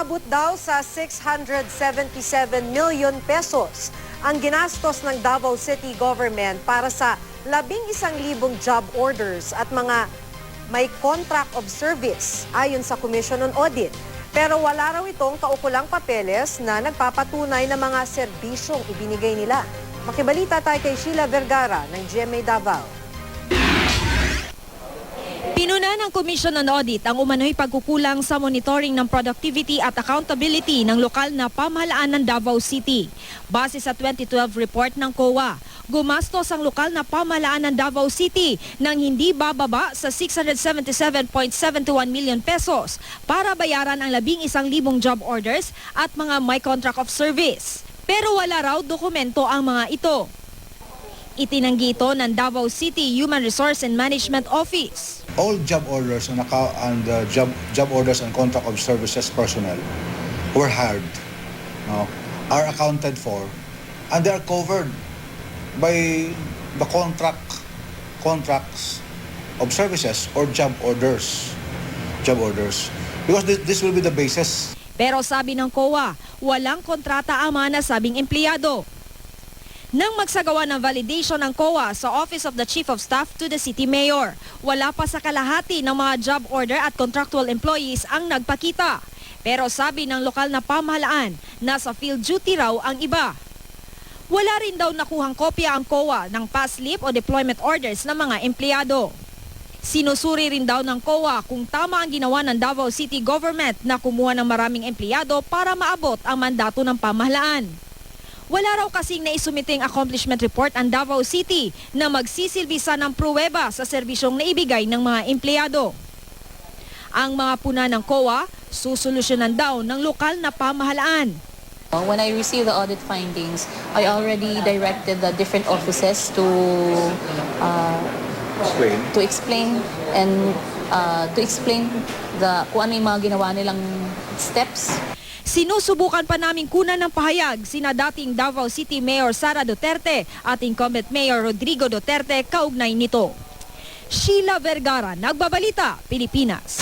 Umabot daw sa 677 million pesos ang ginastos ng Davao City Government para sa 11,000 job orders at mga may contract of service ayon sa Commission on Audit. Pero wala raw itong kaukulang papeles na nagpapatunay ng mga serbisyong ibinigay nila. Makibalita tayo kay Sheila Vergara ng GMA Davao. Pinuna ng Commission on Audit ang umano'y pagkukulang sa monitoring ng productivity at accountability ng lokal na pamahalaan ng Davao City. Base sa 2012 report ng COA, gumastos ang lokal na pamahalaan ng Davao City ng hindi bababa sa 677.71 million pesos para bayaran ang 11,000 job orders at mga may contract of service. Pero wala raw dokumento ang mga ito. Itinanggi ito ng Davao City Human Resource and Management Office. All job orders and job orders and contract of services personnel who were hired are accounted for, and they are covered by the contracts of services or job orders because this will be the basis. Pero sabi ng COA, walang kontrata ang mga nasabing empleyado. Nang magsagawa ng validation ng COA sa Office of the Chief of Staff to the City Mayor, wala pa sa kalahati ng mga job order at contractual employees ang nagpakita. Pero sabi ng lokal na pamahalaan, nasa field duty raw ang iba. Wala rin daw nakuhang kopya ang COA ng past leave o deployment orders ng mga empleyado. Sinusuri rin daw ng COA kung tama ang ginawa ng Davao City Government na kumuha ng maraming empleyado para maabot ang mandato ng pamahalaan. Wala raw kasing naisumiting accomplishment report ang Davao City na magsisilbisa ng pruweba sa serbisyong naibigay ng mga empleyado. Ang mga puna ng COA, susolusyonan daw ng lokal na pamahalaan. When I received the audit findings, I already directed the different offices to explain kung ano yung mga ginawa nilang steps. Sinusubukan pa naming kunan ng pahayag sina dating Davao City Mayor Sara Duterte at incumbent Mayor Rodrigo Duterte kaugnay nito. Sheila Vergara, Nagbabalita, Pilipinas.